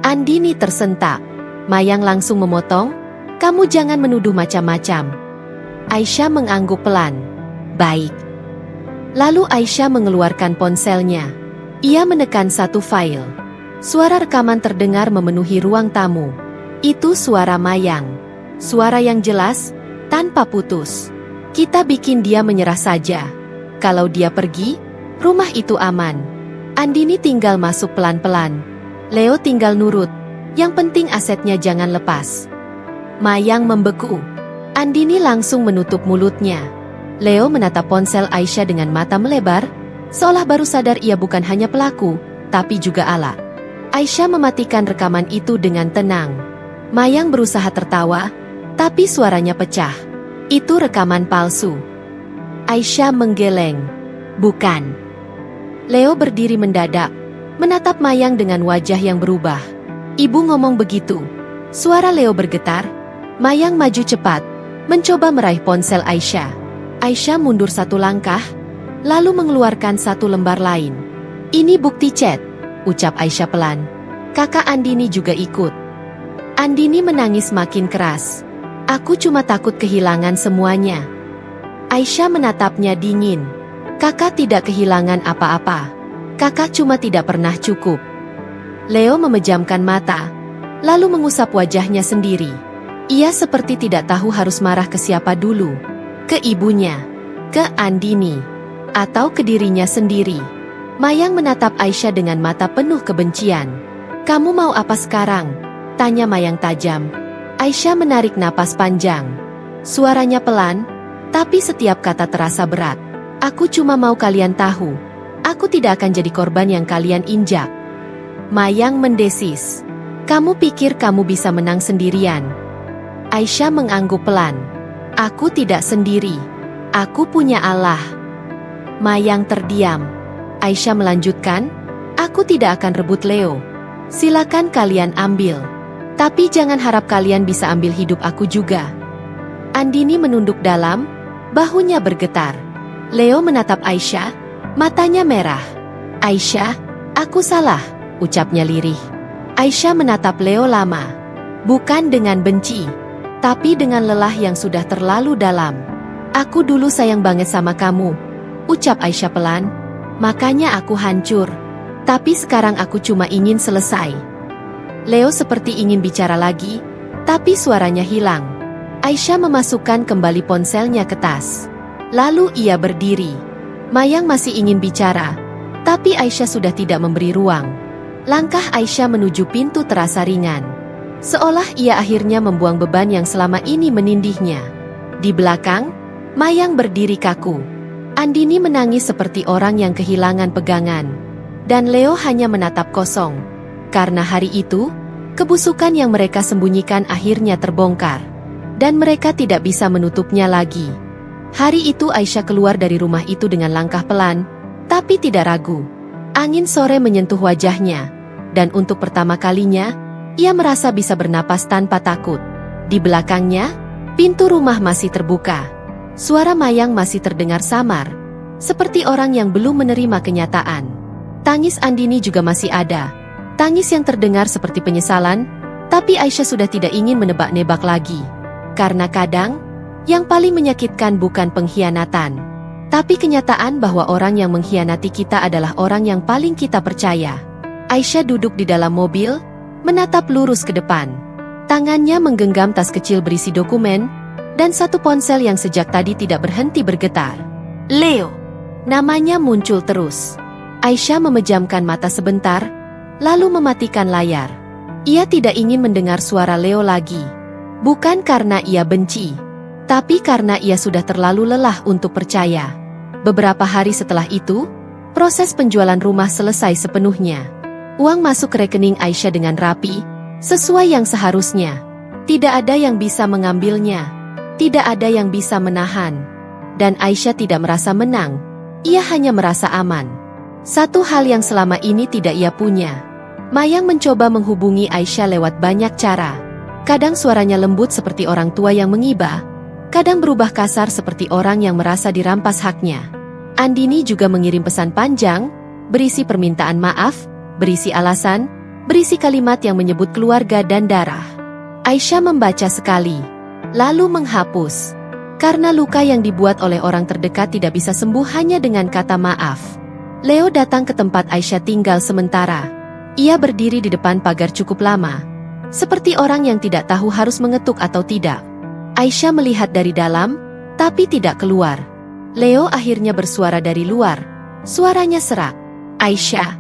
Andini tersentak. Mayang langsung memotong. "Kamu jangan menuduh macam-macam." Aisyah mengangguk pelan. "Baik." Lalu Aisyah mengeluarkan ponselnya. Ia menekan satu file. Suara rekaman terdengar memenuhi ruang tamu. Itu suara Mayang. Suara yang jelas, tanpa putus. "Kita bikin dia menyerah saja. Kalau dia pergi, rumah itu aman. Andini tinggal masuk pelan-pelan. Leo tinggal nurut. Yang penting asetnya jangan lepas." Mayang membeku. Andini langsung menutup mulutnya. Leo menatap ponsel Aisyah dengan mata melebar, seolah baru sadar ia bukan hanya pelaku, tapi juga alat. Aisyah mematikan rekaman itu dengan tenang. Mayang berusaha tertawa, tapi suaranya pecah. "Itu rekaman palsu." Aisyah menggeleng. "Bukan." Leo berdiri mendadak, menatap Mayang dengan wajah yang berubah. "Ibu ngomong begitu." Suara Leo bergetar. Mayang maju cepat, mencoba meraih ponsel Aisyah. Aisyah mundur satu langkah, lalu mengeluarkan satu lembar lain. "Ini bukti chat," ucap Aisyah pelan. "Kakak Andini juga ikut." Andini menangis makin keras. "Aku cuma takut kehilangan semuanya." Aisyah menatapnya dingin. "Kakak tidak kehilangan apa-apa. Kakak cuma tidak pernah cukup." Leo memejamkan mata, lalu mengusap wajahnya sendiri. Ia seperti tidak tahu harus marah ke siapa dulu. Ke ibunya, ke Andini, atau ke dirinya sendiri. Mayang menatap Aisyah dengan mata penuh kebencian. "Kamu mau apa sekarang?" tanya Mayang tajam. Aisyah menarik napas panjang. Suaranya pelan, tapi setiap kata terasa berat. "Aku cuma mau kalian tahu, aku tidak akan jadi korban yang kalian injak." Mayang mendesis. "Kamu pikir kamu bisa menang sendirian?" Aisyah mengangguk pelan. "Aku tidak sendiri. Aku punya Allah." Mayang terdiam. Aisyah melanjutkan, "Aku tidak akan rebut Leo. Silakan kalian ambil. Tapi jangan harap kalian bisa ambil hidup aku juga." Andini menunduk dalam, bahunya bergetar. Leo menatap Aisyah, matanya merah. "Aisyah, aku salah," ucapnya lirih. Aisyah menatap Leo lama. Bukan dengan benci, tapi dengan lelah yang sudah terlalu dalam. "Aku dulu sayang banget sama kamu," ucap Aisyah pelan. "Makanya aku hancur. Tapi sekarang aku cuma ingin selesai." Leo seperti ingin bicara lagi, tapi suaranya hilang. Aisyah memasukkan kembali ponselnya ke tas. Lalu ia berdiri. Mayang masih ingin bicara, tapi Aisyah sudah tidak memberi ruang. Langkah Aisyah menuju pintu terasa ringan. Seolah ia akhirnya membuang beban yang selama ini menindihnya. Di belakang, Mayang berdiri kaku. Andini menangis seperti orang yang kehilangan pegangan. Dan Leo hanya menatap kosong. Karena hari itu, kebusukan yang mereka sembunyikan akhirnya terbongkar. Dan mereka tidak bisa menutupnya lagi. Hari itu Aisyah keluar dari rumah itu dengan langkah pelan, tapi tidak ragu. Angin sore menyentuh wajahnya. Dan untuk pertama kalinya, ia merasa bisa bernapas tanpa takut. Di belakangnya, pintu rumah masih terbuka. Suara Mayang masih terdengar samar, seperti orang yang belum menerima kenyataan. Tangis Andini juga masih ada. Tangis yang terdengar seperti penyesalan, tapi Aisyah sudah tidak ingin menebak-nebak lagi. Karena kadang, yang paling menyakitkan bukan pengkhianatan, tapi kenyataan bahwa orang yang mengkhianati kita adalah orang yang paling kita percaya. Aisyah duduk di dalam mobil, menatap lurus ke depan. Tangannya menggenggam tas kecil berisi dokumen, dan satu ponsel yang sejak tadi tidak berhenti bergetar. Leo. Namanya muncul terus. Aisyah memejamkan mata sebentar, lalu mematikan layar. Ia tidak ingin mendengar suara Leo lagi. Bukan karena ia benci, tapi karena ia sudah terlalu lelah untuk percaya. Beberapa hari setelah itu, proses penjualan rumah selesai sepenuhnya. Uang masuk ke rekening Aisyah dengan rapi, sesuai yang seharusnya. Tidak ada yang bisa mengambilnya. Tidak ada yang bisa menahan. Dan Aisyah tidak merasa menang. Ia hanya merasa aman. Satu hal yang selama ini tidak ia punya. Mayang mencoba menghubungi Aisyah lewat banyak cara. Kadang suaranya lembut seperti orang tua yang mengiba. Kadang berubah kasar seperti orang yang merasa dirampas haknya. Andini juga mengirim pesan panjang, berisi permintaan maaf, berisi alasan, berisi kalimat yang menyebut keluarga dan darah. Aisyah membaca sekali, lalu menghapus. Karena luka yang dibuat oleh orang terdekat tidak bisa sembuh hanya dengan kata maaf. Leo datang ke tempat Aisyah tinggal sementara. Ia berdiri di depan pagar cukup lama, seperti orang yang tidak tahu harus mengetuk atau tidak. Aisyah melihat dari dalam, tapi tidak keluar. Leo akhirnya bersuara dari luar. Suaranya serak. Aisyah,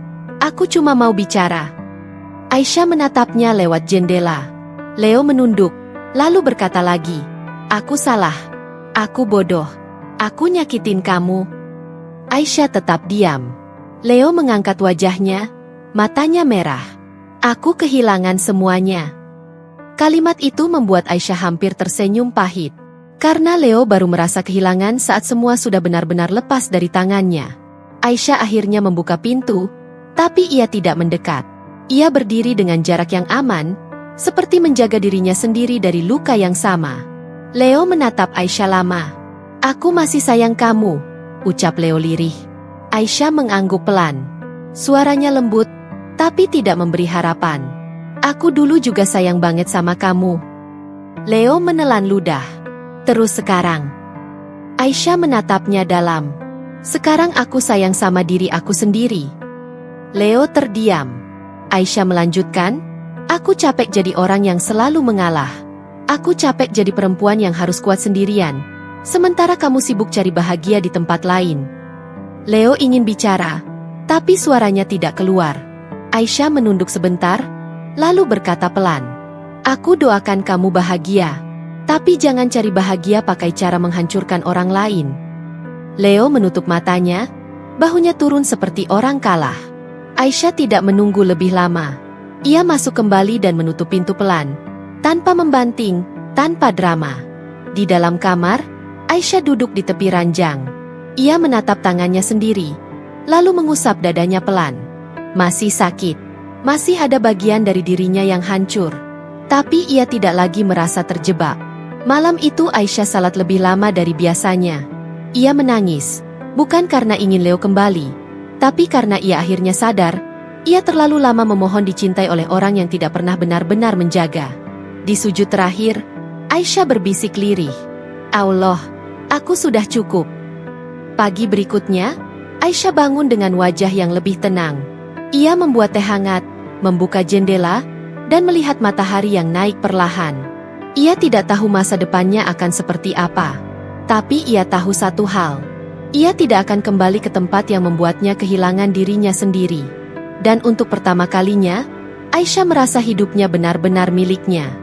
aku cuma mau bicara. Aisyah menatapnya lewat jendela. Leo menunduk, lalu berkata lagi, aku salah. Aku bodoh. Aku nyakitin kamu. Aisyah tetap diam. Leo mengangkat wajahnya, matanya merah. Aku kehilangan semuanya. Kalimat itu membuat Aisyah hampir tersenyum pahit. Karena Leo baru merasa kehilangan saat semua sudah benar-benar lepas dari tangannya. Aisyah akhirnya membuka pintu, tapi ia tidak mendekat. Ia berdiri dengan jarak yang aman, seperti menjaga dirinya sendiri dari luka yang sama. Leo menatap Aisyah lama. Aku masih sayang kamu, ucap Leo lirih. Aisyah mengangguk pelan. Suaranya lembut, tapi tidak memberi harapan. Aku dulu juga sayang banget sama kamu. Leo menelan ludah. Terus sekarang? Aisyah menatapnya dalam. Sekarang aku sayang sama diri aku sendiri. Leo terdiam. Aisyah melanjutkan, aku capek jadi orang yang selalu mengalah. Aku capek jadi perempuan yang harus kuat sendirian. Sementara kamu sibuk cari bahagia di tempat lain. Leo ingin bicara, tapi suaranya tidak keluar. Aisyah menunduk sebentar, lalu berkata pelan, aku doakan kamu bahagia, tapi jangan cari bahagia pakai cara menghancurkan orang lain. Leo menutup matanya, bahunya turun seperti orang kalah. Aisyah tidak menunggu lebih lama. Ia masuk kembali dan menutup pintu pelan, tanpa membanting, tanpa drama. Di dalam kamar, Aisyah duduk di tepi ranjang. Ia menatap tangannya sendiri, lalu mengusap dadanya pelan. Masih sakit. Masih ada bagian dari dirinya yang hancur. Tapi ia tidak lagi merasa terjebak. Malam itu Aisyah salat lebih lama dari biasanya. Ia menangis, bukan karena ingin Leo kembali, tapi karena ia akhirnya sadar, ia terlalu lama memohon dicintai oleh orang yang tidak pernah benar-benar menjaga. Di sujud terakhir, Aisyah berbisik lirih, Allah, aku sudah cukup. Pagi berikutnya, Aisyah bangun dengan wajah yang lebih tenang. Ia membuat teh hangat, membuka jendela, dan melihat matahari yang naik perlahan. Ia tidak tahu masa depannya akan seperti apa. Tapi ia tahu satu hal. Ia tidak akan kembali ke tempat yang membuatnya kehilangan dirinya sendiri. Dan untuk pertama kalinya, Aisyah merasa hidupnya benar-benar miliknya.